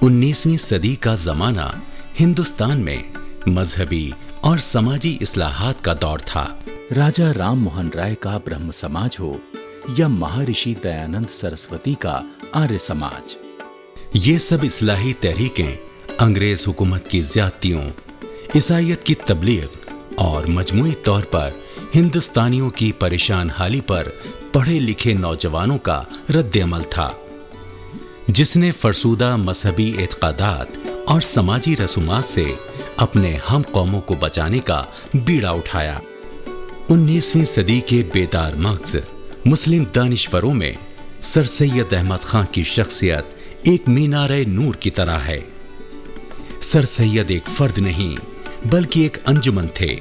19ویں صدی کا زمانہ ہندوستان میں مذہبی اور سماجی اصلاحات کا دور تھا۔ راجہ رام موہن رائے کا برہم سماج ہو یا مہارشی دیانند سرسوتی کا آریہ سماج، یہ سب اصلاحی تحریکیں انگریز حکومت کی زیادتیوں، عیسائیت کی تبلیغ اور مجموعی طور پر ہندوستانیوں کی پریشان حالی پر پڑھے لکھے نوجوانوں کا رد عمل تھا، جس نے فرسودہ مذہبی اعتقادات اور سماجی رسومات سے اپنے ہم قوموں کو بچانے کا بیڑا اٹھایا۔ 19ویں صدی کے بیدار مغز مسلم دانشوروں میں سر سید احمد خان کی شخصیت ایک مینارہ نور کی طرح ہے۔ سر سید ایک فرد نہیں بلکہ ایک انجمن تھے۔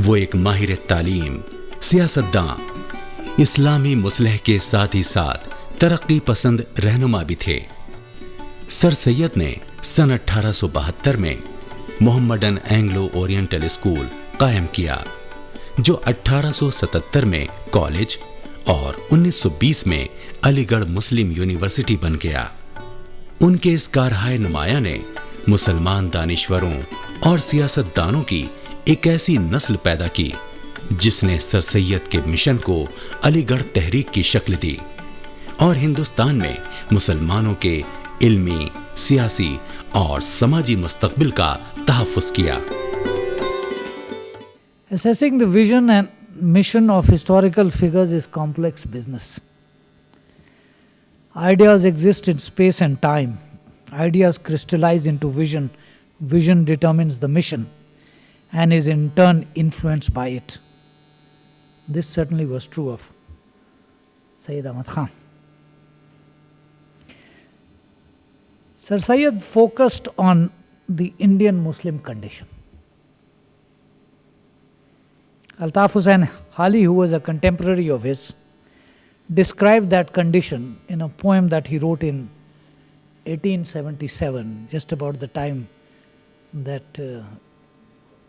وہ ایک ماہر تعلیم، سیاستداں، اسلامی مصلح کے ساتھ ہی ساتھ ترقی پسند رہنما بھی تھے۔ سر سید نے سن 1872 میں محمڈن اینگلو اورینٹل اسکول قائم کیا، جو 1877 میں کالج اور 1920 میں علی گڑھ مسلم یونیورسٹی بن گیا۔ ان کے اس کارہائے نمایاں نے مسلمان دانشوروں اور سیاستدانوں کی ایک ایسی نسل پیدا کی جس نے سر سید کے مشن کو علی گڑھ تحریک کی شکل دی اور ہندوستان میں مسلمانوں کے علمی، سیاسی اور سماجی مستقبل کا تحفظ کیا۔ Assessing the vision and mission of historical figures is complex business. Ideas exist in space and time. Ideas crystallize into vision. Vision determines the mission and is in turn influenced by it. This certainly was true of Sayyid Ahmad Khan. Sir Sayyid focused on the Indian Muslim condition. Altaf Hussain Hali, who was a contemporary of his, described that condition in a poem that he wrote in 1877, just about the time that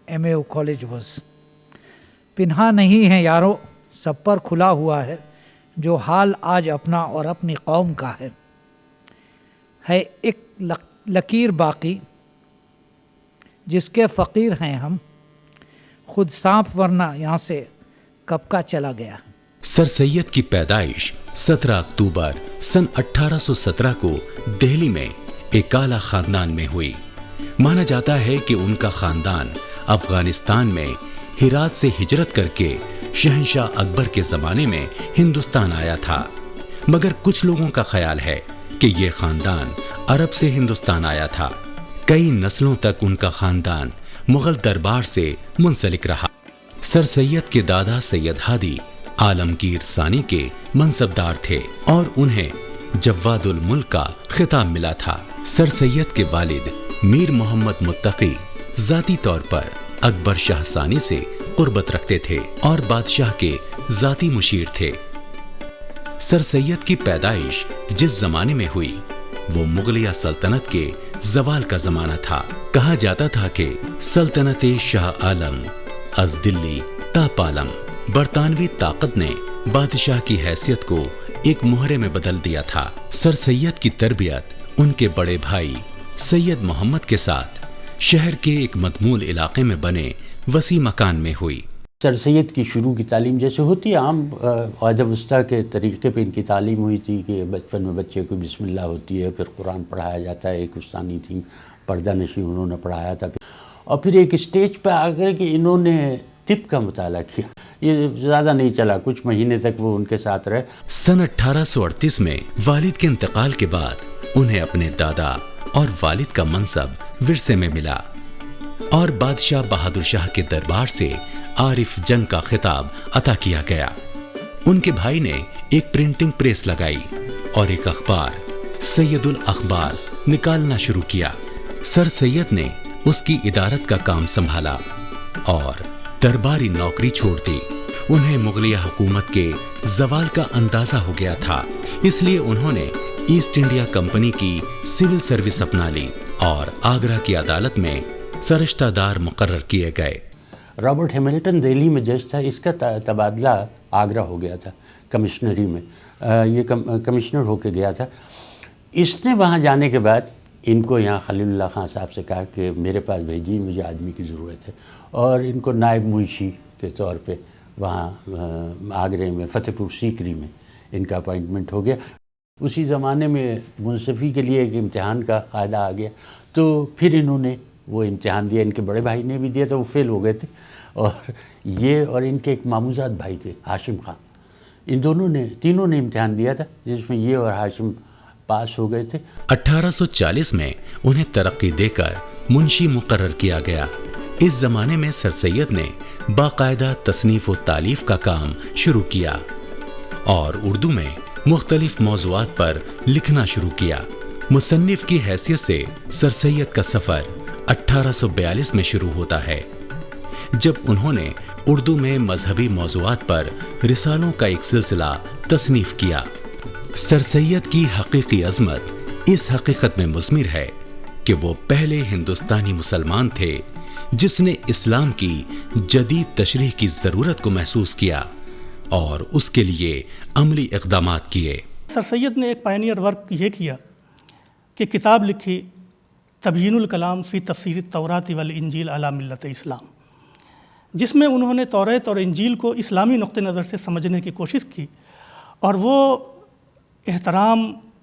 MAO college was. پنہا نہیں ہے یارو سب پر کھلا ہوا ہے، جو حال آج اپنا اور اپنی قوم کا ہے ایک لکیر باقی جس کے فقیر ہیں ہم، خود سانپ ورنہ یہاں سے کب کا چلا گیا۔ سر سید کی پیدائش 17 اکتوبر سن 1817 کو دہلی میں ایک اعلیٰ خاندان میں ہوئی۔ مانا جاتا ہے کہ ان کا خاندان افغانستان میں ہرات سے ہجرت کر کے شہنشاہ اکبر کے زمانے میں ہندوستان آیا تھا، مگر کچھ لوگوں کا خیال ہے کہ یہ خاندان عرب سے ہندوستان آیا تھا۔ کئی نسلوں تک ان کا خاندان مغل دربار سے منسلک رہا۔ سر سید کے دادا سید ہادی عالمگیر ثانی کے منصبدار تھے اور انہیں جواد الملک کا خطاب ملا تھا۔ سر سید کے والد میر محمد متقی ذاتی طور پر اکبر شاہ ثانی سے قربت رکھتے تھے اور بادشاہ کے ذاتی مشیر تھے۔ سر سید کی پیدائش جس زمانے میں ہوئی وہ مغلیہ سلطنت کے زوال کا زمانہ تھا۔ کہا جاتا تھا کہ سلطنت شاہ عالم از دلی تا پالم، برطانوی طاقت نے بادشاہ کی حیثیت کو ایک مہرے میں بدل دیا تھا۔ سر سید کی تربیت ان کے بڑے بھائی سید محمد کے ساتھ شہر کے ایک مدمول علاقے میں بنے وسیع مکان میں ہوئی۔ سر سید کی شروع کی تعلیم جیسے ہوتی ہے عام ادب وسطیٰ کے طریقے پہ ان کی تعلیم ہوئی تھی کہ بچپن میں بچے کو بسم اللہ ہوتی ہے، پھر قرآن پڑھایا جاتا ہے، ایک استانی تھی پردہ نشین انہوں نے پڑھایا تھا، اور پھر ایک اسٹیج پہ آ کر کہ انہوں نے طب کا مطالعہ کیا۔ یہ زیادہ نہیں چلا، کچھ مہینے تک وہ ان کے ساتھ رہے۔ سن 1838 میں والد کے انتقال کے بعد انہیں اپنے دادا اور والد کا منصب ورثے میں ملا اور بادشاہ بہادر شاہ کے دربار سے عارف جنگ کا خطاب عطا کیا گیا۔ ان کے بھائی نے ایک پرنٹنگ پریس لگائی اور ایک اخبار سید الاخبار نکالنا شروع کیا۔ سر سید نے اس کی ادارت کا کام سنبھالا اور درباری نوکری چھوڑ دی۔ انہیں مغلیہ حکومت کے زوال کا اندازہ ہو گیا تھا، اس لیے انہوں نے ایسٹ انڈیا کمپنی کی سول سروس اپنا لی اور آگرہ کی عدالت میں سرشتہ دار مقرر کیے گئے۔ رابرٹ ہیملٹن دہلی میں جج تھا، اس کا تبادلہ آگرہ ہو گیا تھا کمشنری میں، یہ کمشنر ہو کے گیا تھا۔ اس نے وہاں جانے کے بعد ان کو یہاں خلیل اللہ خان صاحب سے کہا کہ میرے پاس بھیجیے، مجھے آدمی کی ضرورت ہے، اور ان کو نائب منشی کے طور پہ وہاں آگرے میں فتح پور سیکری میں ان کا اپائنٹمنٹ ہو گیا۔ اسی زمانے میں منصفی کے لیے ایک امتحان کا قاعدہ آ گیا، تو پھر انہوں نے وہ امتحان دیا، ان کے بڑے بھائی نے بھی دیا تو وہ فیل ہو گئے تھے، اور یہ اور ان کے ایک ماموزاد بھائی تھے ہاشم خان، ان دونوں نے تینوں نے امتحان دیا تھا، جس میں یہ اور ہاشم پاس ہو گئے تھے۔ 1840 میں انہیں ترقی دے کر منشی مقرر کیا گیا۔ اس زمانے میں سر سید نے باقاعدہ تصنیف و تالیف کا کام شروع کیا اور اردو میں مختلف موضوعات پر لکھنا شروع کیا۔ مصنف کی حیثیت سے سر سید کا سفر 1842 میں شروع ہوتا ہے، جب انہوں نے اردو میں مذہبی موضوعات پر رسالوں کا ایک سلسلہ تصنیف کیا۔ سر سید کی حقیقی عظمت اس حقیقت میں مضمر ہے کہ وہ پہلے ہندوستانی مسلمان تھے جس نے اسلام کی جدید تشریح کی ضرورت کو محسوس کیا اور اس کے لیے عملی اقدامات کیے۔ سر سید نے ایک پائنیئر ورک یہ کیا کہ کتاب لکھی تبیین الکلام فی تفسیر التوراۃ والانجیل علی ملت اسلام، جس میں انہوں نے توریت اور انجیل کو اسلامی نقطہ نظر سے سمجھنے کی کوشش کی، اور وہ احترام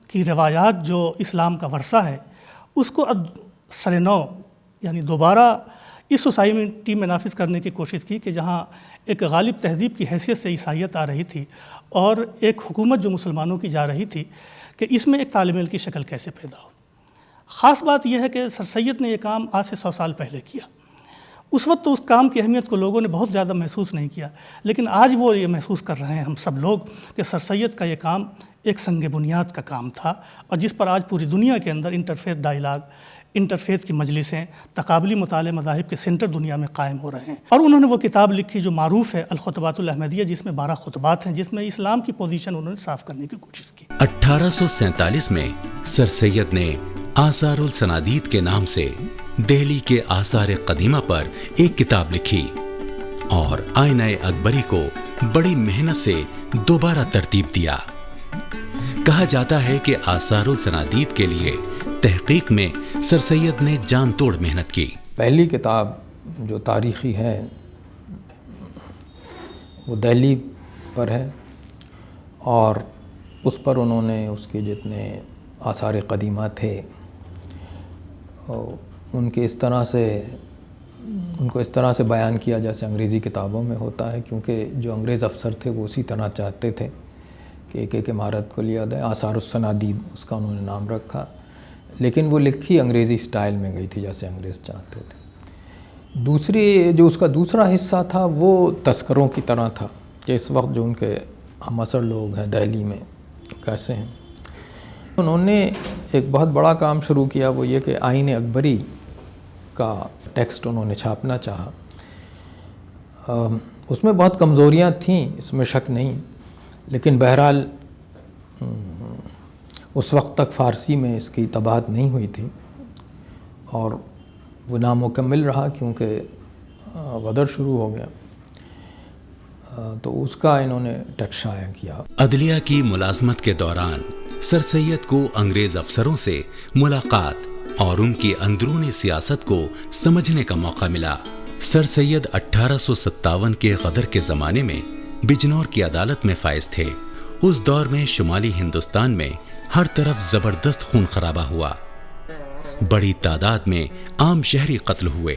کی روایات جو اسلام کا ورثہ ہے اس کو سر نو یعنی دوبارہ اس سوسائٹی میں نافذ کرنے کی کوشش کی کہ جہاں ایک غالب تہذیب کی حیثیت سے عیسائیت آ رہی تھی اور ایک حکومت جو مسلمانوں کی جا رہی تھی، کہ اس میں ایک طالب علم کی شکل کیسے پیدا ہو۔ خاص بات یہ ہے کہ سر سید نے یہ کام آج سے 100 سال پہلے کیا۔ اس وقت تو اس کام کی اہمیت کو لوگوں نے بہت زیادہ محسوس نہیں کیا، لیکن آج وہ یہ محسوس کر رہے ہیں ہم سب لوگ کہ سر سید کا یہ کام ایک سنگ بنیاد کا کام تھا، اور جس پر آج پوری دنیا کے اندر انٹرفیتھ ڈائیلاگ، انٹرفیتھ کی مجلسیں، تقابلی مطالعہ مذاہب کے سینٹر دنیا میں قائم ہو رہے ہیں۔ اور انہوں نے وہ کتاب لکھی جو معروف ہے الخطبات الاحمدیہ، جس میں 12 خطبات ہیں، جس میں اسلام کی پوزیشن انہوں نے صاف کرنے کی کوشش کی۔ 1847 میں سر سید نے آثار السنادید کے نام سے دہلی کے آثار قدیمہ پر ایک کتاب لکھی اور آئینہ اکبری کو بڑی محنت سے دوبارہ ترتیب دیا۔ کہا جاتا ہے کہ آثار السنادید کے لیے تحقیق میں سر سید نے جان توڑ محنت کی۔ پہلی کتاب جو تاریخی ہے وہ دہلی پر ہے، اور اس پر انہوں نے اس کے جتنے آثار قدیمہ تھے ان کو اس طرح سے بیان کیا جیسے انگریزی کتابوں میں ہوتا ہے، کیونکہ جو انگریز افسر تھے وہ اسی طرح چاہتے تھے کہ ایک ایک عمارت کو لیا جائے۔ آثار السنادید اس کا انہوں نے نام رکھا، لیکن وہ لکھی انگریزی سٹائل میں گئی تھی جیسے انگریز چاہتے تھے۔ جو اس کا دوسرا حصہ تھا وہ تذکروں کی طرح تھا کہ اس وقت جو ان کے ہم عصر لوگ ہیں دہلی میں کیسے ہیں۔ انہوں نے ایک بہت بڑا کام شروع کیا، وہ یہ کہ آئین اکبری کا ٹیکسٹ انہوں نے چھاپنا چاہا۔ اس میں بہت کمزوریاں تھیں، اس میں شک نہیں، لیکن بہرحال اس وقت تک فارسی میں اس کی طباعت نہیں ہوئی تھی اور وہ نامکمل رہا کیونکہ غدر شروع ہو گیا، تو اس کا انہوں نے ٹیکسٹ شائع کیا۔ عدلیہ کی ملازمت کے دوران سر سید کو انگریز افسروں سے ملاقات اور ان کی اندرونی سیاست کو سمجھنے کا موقع ملا۔ سر سید 1857 کے غدر کے زمانے میں بجنور کی عدالت میں فائز تھے۔ اس دور میں شمالی ہندوستان میں ہر طرف زبردست خون خرابہ ہوا، بڑی تعداد میں عام شہری قتل ہوئے۔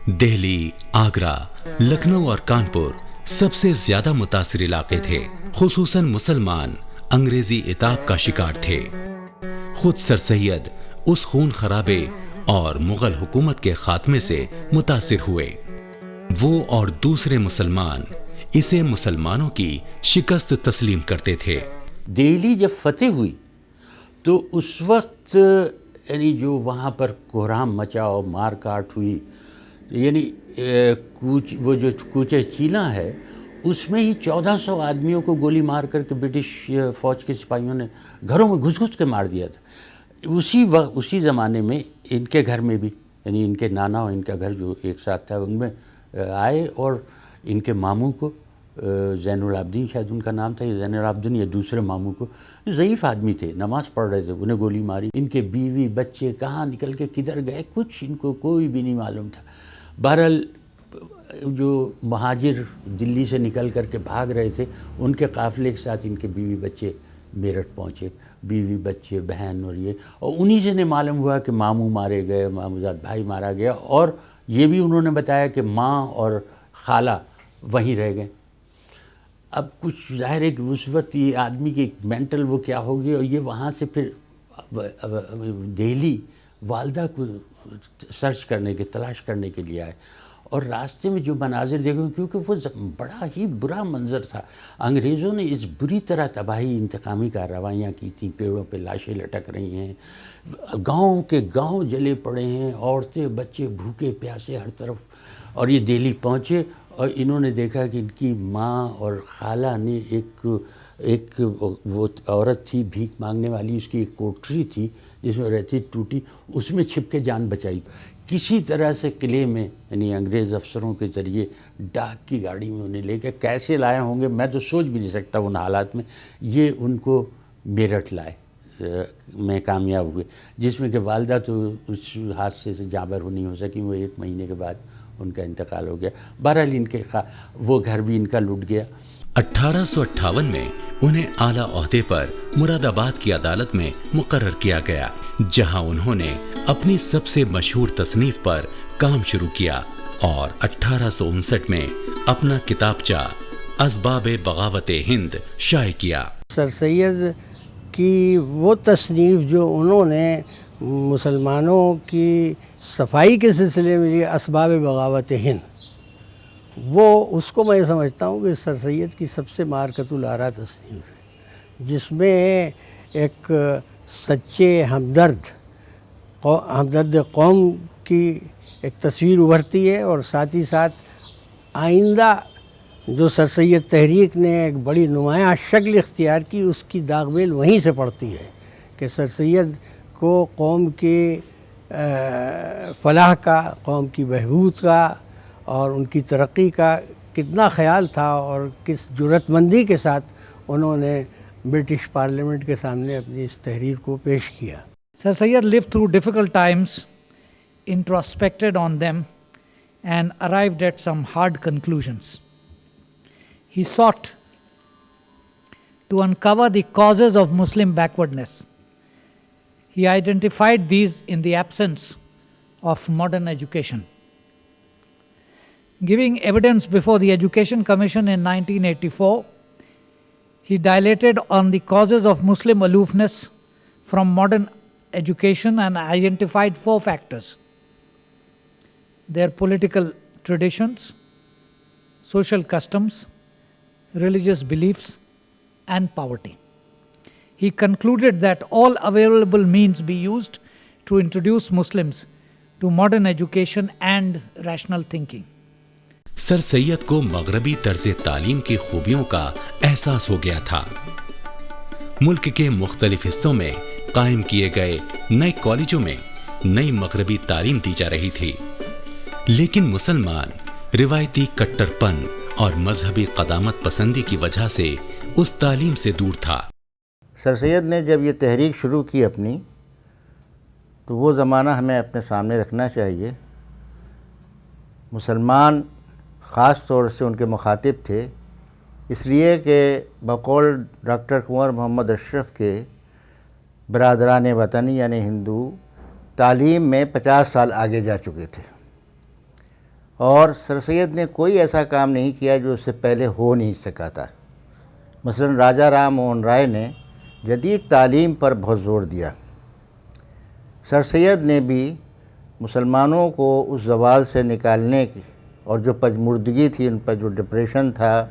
دہلی، آگرہ، لکھنؤ اور کانپور سب سے زیادہ متاثر علاقے تھے۔ خصوصاً مسلمان انگریزی عتاب کا شکار تھے۔ خود سر سید اس خون خرابے اور مغل حکومت کے خاتمے سے متاثر ہوئے۔ وہ اور دوسرے مسلمان اسے مسلمانوں کی شکست تسلیم کرتے تھے۔ دہلی جب فتح ہوئی تو اس وقت یعنی جو وہاں پر کوہرام مچا اور مار کاٹ ہوئی، یعنی وہ جو کوچہ چیلاں ہے اس میں ہی 1400 آدمیوں کو گولی مار کر کے برٹش فوج کے سپاہیوں نے گھروں میں گھس گھس کے مار دیا تھا۔ اسی زمانے میں ان کے گھر میں بھی، یعنی ان کے نانا اور ان کا گھر جو ایک ساتھ تھا، ان میں آئے اور ان کے ماموں کو، زین العابدین شاید ان کا نام تھا، یا زین العابدین یا دوسرے ماموں کو ضعیف آدمی تھے، نماز پڑھ رہے تھے، انہیں گولی ماری. ان کے بیوی بچے کہاں نکل کے کدھر گئے کچھ ان کو کوئی بھی نہیں معلوم تھا. بہرحال جو مہاجر دلی سے نکل کر کے بھاگ رہے تھے ان کے قافلے کے ساتھ ان کے بیوی بچے میرٹھ پہنچے. بیوی بچے بہن اور یہ، اور انہی سے نے معلوم ہوا کہ ماموں مارے گئے، ماموزاد بھائی مارا گیا. اور یہ بھی انہوں نے بتایا کہ ماں اور خالہ وہیں رہ گئے. اب کچھ ظاہر ہے کہ اس وقت یہ آدمی کی مینٹل وہ کیا ہوگی. اور یہ وہاں سے پھر دہلی والدہ کو سرچ کرنے کے تلاش کرنے کے لیے آئے. اور راستے میں جو مناظر دیکھے، کیونکہ وہ بڑا ہی برا منظر تھا. انگریزوں نے اس بری طرح تباہی انتقامی کارروائیاں کی تھیں. پیڑوں پہ لاشیں لٹک رہی ہیں، گاؤں کے گاؤں جلے پڑے ہیں، عورتیں بچے بھوکے پیاسے ہر طرف. اور یہ دہلی پہنچے اور انہوں نے دیکھا کہ ان کی ماں اور خالہ نے ایک وہ عورت تھی بھیک مانگنے والی، اس کی ایک کوٹری تھی جس میں رہتی ٹوٹی، اس میں چھپ کے جان بچائی. کسی طرح سے قلعے میں یعنی انگریز افسروں کے ذریعے ڈاک کی گاڑی میں انہیں لے کے کیسے لائے ہوں گے میں تو سوچ بھی نہیں سکتا ان حالات میں. یہ ان کو میرٹھ لائے میں کامیاب ہوئے، جس میں کہ والدہ تو اس حادثے سے جاں بحر نہیں ہو سکی. وہ 1 مہینے کے بعد ان کا انتقال ہو گیا. بہرحال ان کے وہ گھر بھی ان کا لٹ گیا. 1858 میں انہیں اعلیٰ عہدے پر مراد آباد کی عدالت میں مقرر کیا گیا، جہاں انہوں نے اپنی سب سے مشہور تصنیف پر کام شروع کیا اور 1859 میں اپنا کتابچہ اسباب بغاوت ہند شائع کیا. سر سید کی وہ تصنیف جو انہوں نے مسلمانوں کی صفائی کے سلسلے میں یہ اسباب بغاوت ہند، وہ اس کو میں سمجھتا ہوں کہ سر سید کی سب سے مارکۃ الآراء تصنیف ہے، جس میں ایک سچے ہمدرد قوم کی ایک تصویر ابھرتی ہے. اور ساتھ ہی ساتھ آئندہ جو سر سید تحریک نے ایک بڑی نمایاں شکل اختیار کی، اس کی داغ بیل وہیں سے پڑتی ہے کہ سر سید کو قوم کی فلاح کا، قوم کی بہبود کا اور ان کی ترقی کا کتنا خیال تھا، اور کس جرأت مندی کے ساتھ انہوں نے برٹش پارلیمنٹ کے سامنے اپنی اس تحریر کو پیش کیا. Sir Sayyid lived through difficult times, introspected on them, and arrived at some hard conclusions. He sought to uncover the causes of Muslim backwardness. He identified these in the absence of modern education. Giving evidence before the Education Commission in 1984, he dilated on the causes of Muslim aloofness from modern education and identified 4 factors: their political traditions, social customs, religious beliefs, and poverty. He concluded that all available means be used to introduce Muslims to modern education and rational thinking. سر سید کو مغربی طرز تعلیم کی خوبیوں کا احساس ہو گیا تھا. ملک کے مختلف حصوں میں قائم کیے گئے نئے کالجوں میں نئی مغربی تعلیم دی جا رہی تھی، لیکن مسلمان روایتی کٹر پن اور مذہبی قدامت پسندی کی وجہ سے اس تعلیم سے دور تھا. سر سید نے جب یہ تحریک شروع کی اپنی، تو وہ زمانہ ہمیں اپنے سامنے رکھنا چاہیے. مسلمان خاص طور سے ان کے مخاطب تھے، اس لیے کہ بقول ڈاکٹر کنور محمد اشرف کے برادران وطنی یعنی ہندو تعلیم میں 50 سال آگے جا چکے تھے، اور سر سید نے کوئی ایسا کام نہیں کیا جو اس سے پہلے ہو نہیں سکا تھا. مثلا راجا رام موہن رائے نے جدید تعلیم پر بہت زور دیا. سر سید نے بھی مسلمانوں کو اس زوال سے نکالنے کی اور جو پجمردگی تھی، ان پر جو ڈپریشن تھا،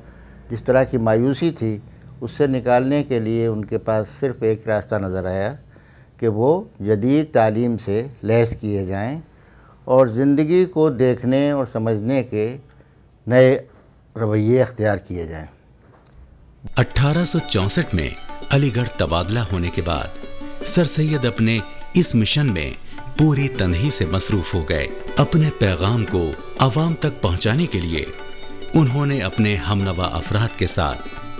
جس طرح کی مایوسی تھی، اس سے نکالنے کے لیے ان کے پاس صرف ایک راستہ نظر آیا کہ وہ جدید تعلیم سے لیس کیے جائیں اور زندگی کو دیکھنے اور سمجھنے کے نئے رویے اختیار کیے جائیں. 1864 میں علی گڑھ تبادلہ ہونے کے بعد سر سید اپنے اس مشن میں پوری تنہی سے مصروف ہو گئے. اپنے پیغام کو عوام تک پہنچانے کے لیے انہوں نے اپنے ہم نوا افراد کے ساتھ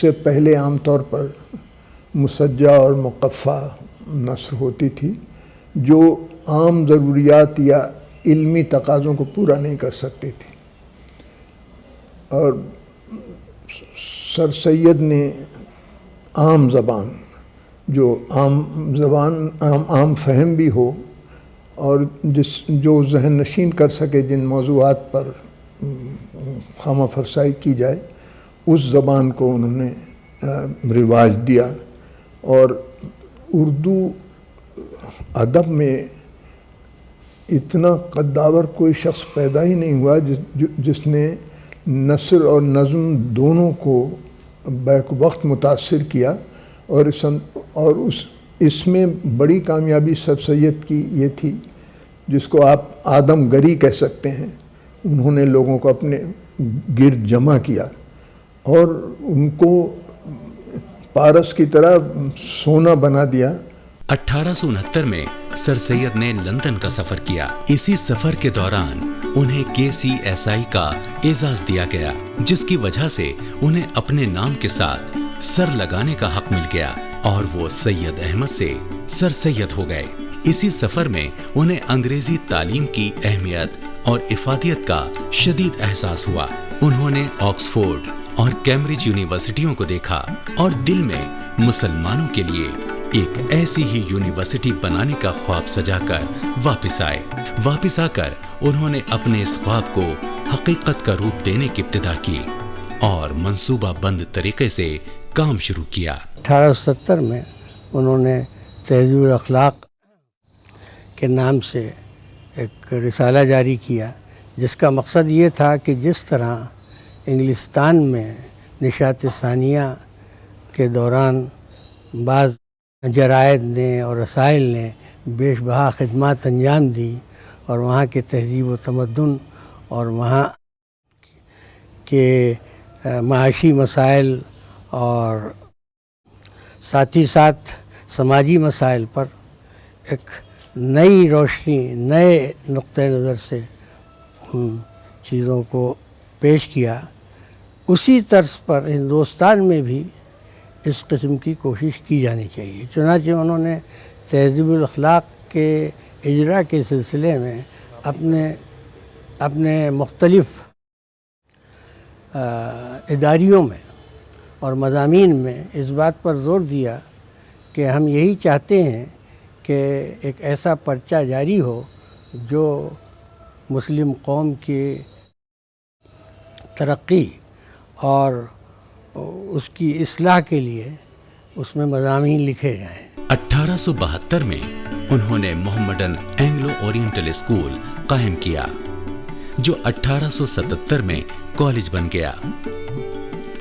سے پہلے عام طور پر مسجع اور مقفع نثر ہوتی تھی جو عام ضروریات یا علمی تقاضوں کو پورا نہیں کر سکتی تھی، اور سر سید نے عام زبان، جو عام فہم بھی ہو اور جو ذہن نشین کر سکے جن موضوعات پر خامہ فرسائی کی جائے، اس زبان کو انہوں نے رواج دیا. اور اردو ادب میں اتنا قداور کوئی شخص پیدا ہی نہیں ہوا جس نے نثر اور نظم دونوں کو بیک وقت متاثر کیا. اور اس میں بڑی کامیابی سر سید کی یہ تھی، جس کو آپ آدم گری کہہ سکتے ہیں. انہوں نے لوگوں کو اپنے گرد جمع کیا اور ان کو پارس کی طرح سونا بنا دیا. 1869 میں سر سید نے لندن کا سفر کیا. اسی سفر کے دوران انہیں KCSI کا اعزاز دیا گیا، جس کی وجہ سے انہیں اپنے نام کے ساتھ سر لگانے کا حق مل گیا اور وہ سید احمد سے سر سید ہو گئے. اسی سفر میں انہیں انگریزی تعلیم کی اہمیت اور افادیت کا شدید احساس ہوا. انہوں نے آکسفورڈ اور کیمبرج یونیورسٹیوں کو دیکھا اور دل میں مسلمانوں کے لیے ایک ایسی ہی یونیورسٹی بنانے کا خواب سجا کر واپس آئے. واپس آ کر انہوں نے اپنے اس خواب کو حقیقت کا روپ دینے کی ابتدا کی اور منصوبہ بند طریقے سے کام شروع کیا. 1870 میں انہوں نے تہذیب الاخلاق کے نام سے ایک رسالہ جاری کیا، جس کا مقصد یہ تھا کہ جس طرح انگلستان میں نشاط ثانیہ کے دوران بعض جرائد نے اور رسائل نے بیش بہا خدمات انجام دی اور وہاں کے تہذیب و تمدن اور وہاں کے معاشی مسائل اور ساتھ ہی ساتھ سماجی مسائل پر ایک نئی روشنی، نئے نقطہ نظر سے ان چیزوں کو پیش کیا. اسی طرز پر ہندوستان میں بھی اس قسم کی کوشش کی جانی چاہیے. چنانچہ انہوں نے تہذیب الاخلاق کے اجراء کے سلسلے میں اپنے مختلف اداریوں میں اور مضامین میں اس بات پر زور دیا کہ ہم یہی چاہتے ہیں کہ ایک ایسا پرچہ جاری ہو جو مسلم قوم کی ترقی اور اس کی اصلاح کے لیے اس میں مضامین لکھے جائیں. 1872 میں انہوں نے محمڈن اینگلو اورینٹل اسکول قائم کیا جو 1877 میں کالج بن گیا.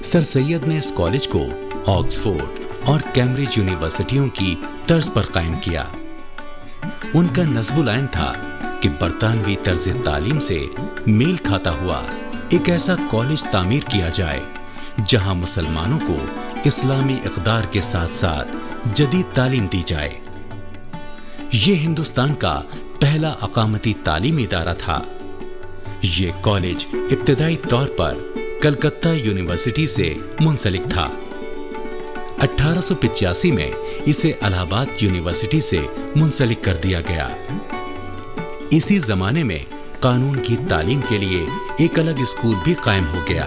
سر سید نے اس کالج کو آکسفورڈ اور کیمبرج یونیورسٹیوں کی طرز پر قائم کیا. ان کا نصب العین تھا کہ برطانوی طرز تعلیم سے میل کھاتا ہوا ایک ایسا کالج تعمیر کیا جائے جہاں مسلمانوں کو اسلامی اقدار کے ساتھ ساتھ جدید تعلیم دی جائے. یہ ہندوستان کا پہلا اقامتی تعلیمی ادارہ تھا. یہ کالج ابتدائی طور پر کلکتہ یونیورسٹی سے منسلک تھا. 1885 میں اسے الہ آباد یونیورسٹی سے منسلک کر دیا گیا. اسی زمانے میں قانون کی تعلیم کے لیے ایک الگ اسکول بھی قائم ہو گیا.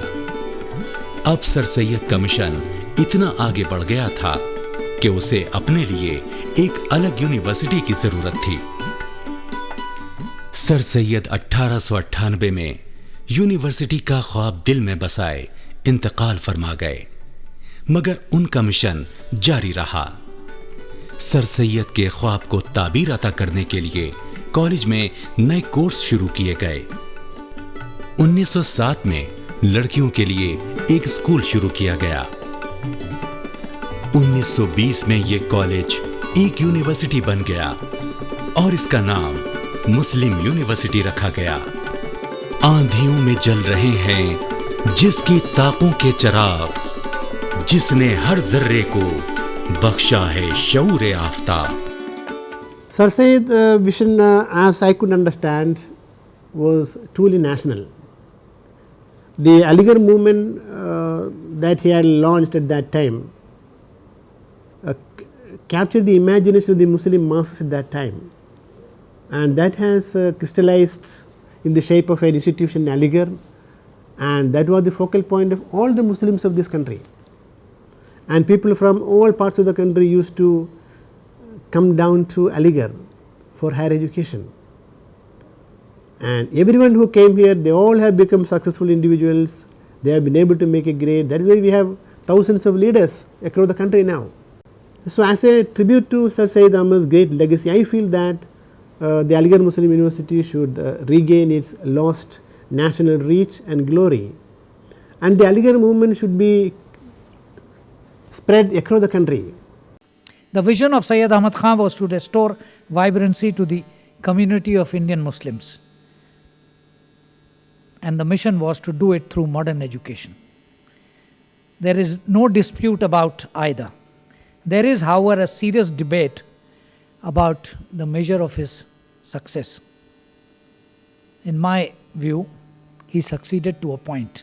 اب سر سید کا مشن اتنا آگے بڑھ گیا تھا کہ اسے اپنے لیے ایک الگ یونیورسٹی کی ضرورت تھی. سر سید 1898 میں یونیورسٹی کا خواب دل میں بسائے انتقال فرما گئے، مگر ان کا مشن جاری رہا. سر سید کے خواب کو تعبیر عطا کرنے کے لیے کالج میں نئے کورس شروع کیے گئے. 1907 میں لڑکیوں کے لیے ایک اسکول شروع کیا گیا. 1920 میں یہ کالج ایک یونیورسٹی بن گیا اور اس کا نام مسلم یونیورسٹی رکھا گیا. آندھیوں میں جل رہے ہیں جس کی طاقوں کے چراغ، جس نے ہر ذرے کو بخشا ہے شعور آفتاب. Sir Said vision, as I could understand, was truly national. The Aligarh movement, that he had launched at that time captured the imagination of the Muslim masses at that time, and that has crystallized in the shape of an institution, Aligarh, and that was the focal point of all the Muslims of this country. And people from all parts of the country used to come down to Aligarh for higher education. And everyone who came here, they all have become successful individuals. They have been able to make a grade. That is why we have thousands of leaders across the country now. So as a tribute to Sir Syed Ahmad's great legacy, I feel that the Aligarh Muslim University should regain its lost national reach and glory, and the Aligarh movement should be spread across the country. The vision of Syed Ahmad Khan was to restore vibrancy to the community of Indian Muslims, and the mission was to do it through modern education. There is no dispute about either. There is, however, a serious debate about the measure of his success. In my view, he succeeded to a point.